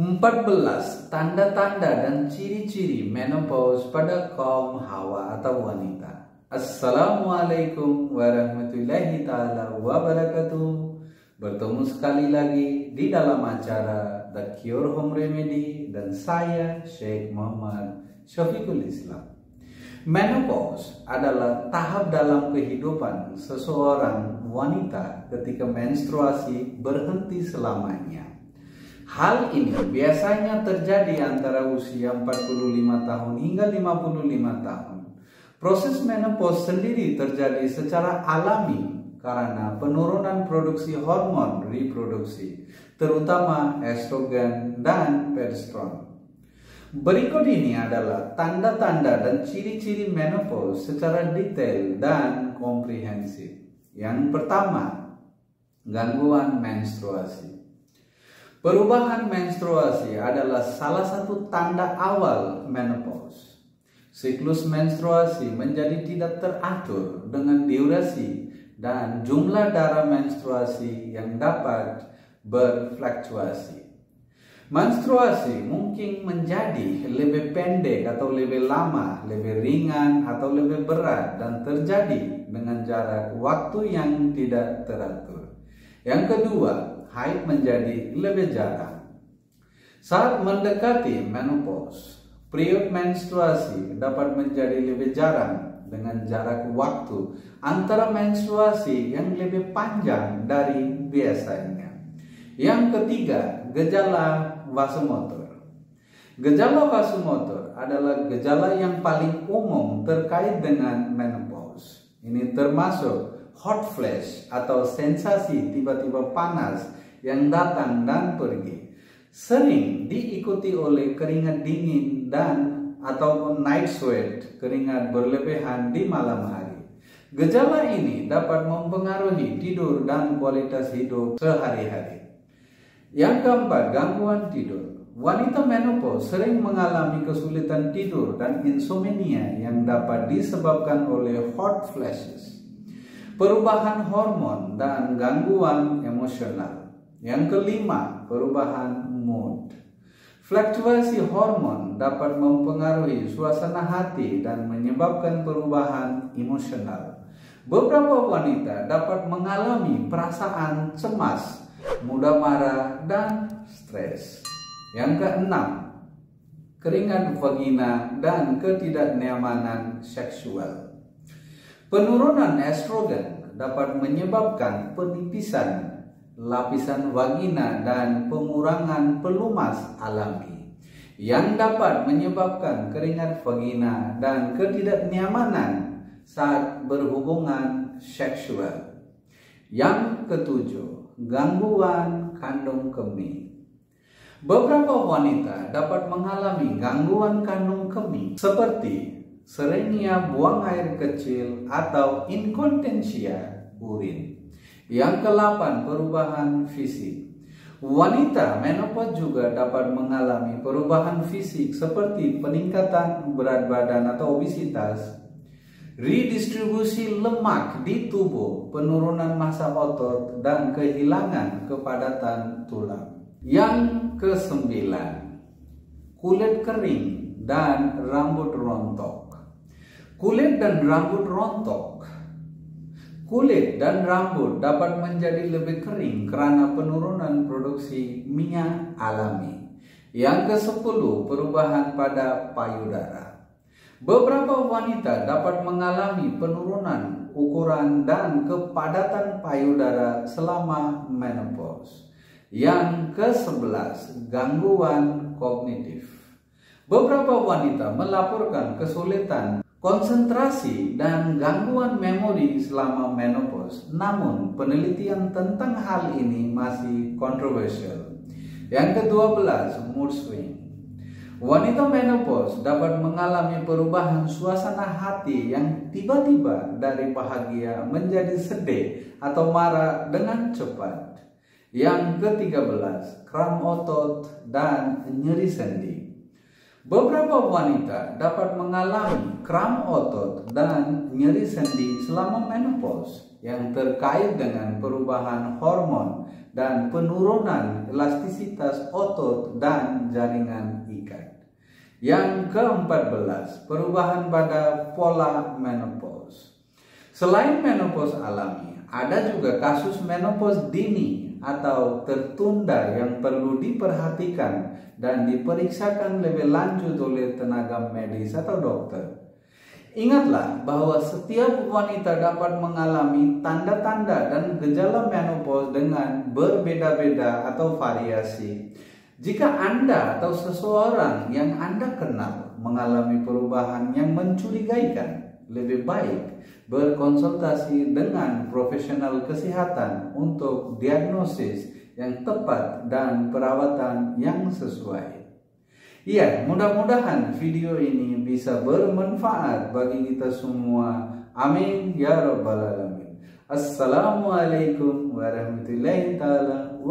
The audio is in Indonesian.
14 tanda-tanda dan ciri-ciri menopause pada kaum hawa atau wanita. Assalamualaikum warahmatullahi ta'ala wabarakatuh. Bertemu sekali lagi di dalam acara The Cure Home Remedy dan saya Syekh Muhammad Syafiqul Islam. Menopause adalah tahap dalam kehidupan seseorang wanita ketika menstruasi berhenti selamanya. Hal ini biasanya terjadi antara usia 45 tahun hingga 55 tahun. Proses menopause sendiri terjadi secara alami karena penurunan produksi hormon reproduksi, terutama estrogen dan progesterone. Berikut ini adalah tanda-tanda dan ciri-ciri menopause secara detail dan komprehensif. Yang pertama, gangguan menstruasi. Perubahan menstruasi adalah salah satu tanda awal menopause. Siklus menstruasi menjadi tidak teratur dengan durasi dan jumlah darah menstruasi yang dapat berfluktuasi. Menstruasi mungkin menjadi lebih pendek atau lebih lama, lebih ringan atau lebih berat dan terjadi dengan jarak waktu yang tidak teratur. Yang kedua, haid menjadi lebih jarang. Saat mendekati menopause, period menstruasi dapat menjadi lebih jarang dengan jarak waktu antara menstruasi yang lebih panjang dari biasanya. Yang ketiga, gejala vasomotor. Gejala vasomotor adalah gejala yang paling umum terkait dengan menopause. Ini termasuk hot flash atau sensasi tiba-tiba panas yang datang dan pergi, sering diikuti oleh keringat dingin dan ataupun night sweat, keringat berlebihan di malam hari. Gejala ini dapat mempengaruhi tidur dan kualitas hidup sehari-hari. Yang keempat, gangguan tidur. Wanita menopause sering mengalami kesulitan tidur dan insomnia yang dapat disebabkan oleh hot flashes, perubahan hormon dan gangguan emosional. Yang kelima, perubahan mood. Fluktuasi hormon dapat mempengaruhi suasana hati dan menyebabkan perubahan emosional. Beberapa wanita dapat mengalami perasaan cemas, mudah marah, dan stres. Yang keenam, keringat vagina dan ketidaknyamanan seksual. Penurunan estrogen dapat menyebabkan penipisan lapisan vagina dan pengurangan pelumas alami yang dapat menyebabkan keringat vagina dan ketidaknyamanan saat berhubungan seksual. Yang ketujuh, gangguan kandung kemih. Beberapa wanita dapat mengalami gangguan kandung kemih seperti seringnya buang air kecil atau inkontinensia urin. Yang ke-8, perubahan fisik. Wanita menopause juga dapat mengalami perubahan fisik seperti peningkatan berat badan atau obesitas, redistribusi lemak di tubuh, penurunan massa otot, dan kehilangan kepadatan tulang. Yang ke-9, kulit kering dan rambut rontok. Kulit dan rambut rontok. Kulit dan rambut dapat menjadi lebih kering karena penurunan produksi minyak alami. Yang ke-10, perubahan pada payudara. Beberapa wanita dapat mengalami penurunan ukuran dan kepadatan payudara selama menopause. Yang ke-11, gangguan kognitif. Beberapa wanita melaporkan kesulitan konsentrasi dan gangguan memori selama menopause. Namun, penelitian tentang hal ini masih kontroversial. Yang ke-12, mood swing. Wanita menopause dapat mengalami perubahan suasana hati yang tiba-tiba dari bahagia menjadi sedih atau marah dengan cepat. Yang ke-13, kram otot dan nyeri sendi. Beberapa wanita dapat mengalami kram otot dan nyeri sendi selama menopause. yang terkait dengan perubahan hormon dan penurunan elastisitas otot dan jaringan ikat. Yang ke-14, perubahan pada pola menopause. Selain menopause alami, ada juga kasus menopause dini atau tertunda yang perlu diperhatikan dan diperiksakan lebih lanjut oleh tenaga medis atau dokter. Ingatlah bahwa setiap wanita dapat mengalami tanda-tanda dan gejala menopause dengan berbeda-beda atau variasi. Jika Anda atau seseorang yang Anda kenal mengalami perubahan yang mencurigakan, lebih baik berkonsultasi dengan profesional kesehatan untuk diagnosis yang tepat dan perawatan yang sesuai. Ya, mudah-mudahan video ini bisa bermanfaat bagi kita semua. Amin ya rabbal alamin. Assalamualaikum warahmatullahi wabarakatuh.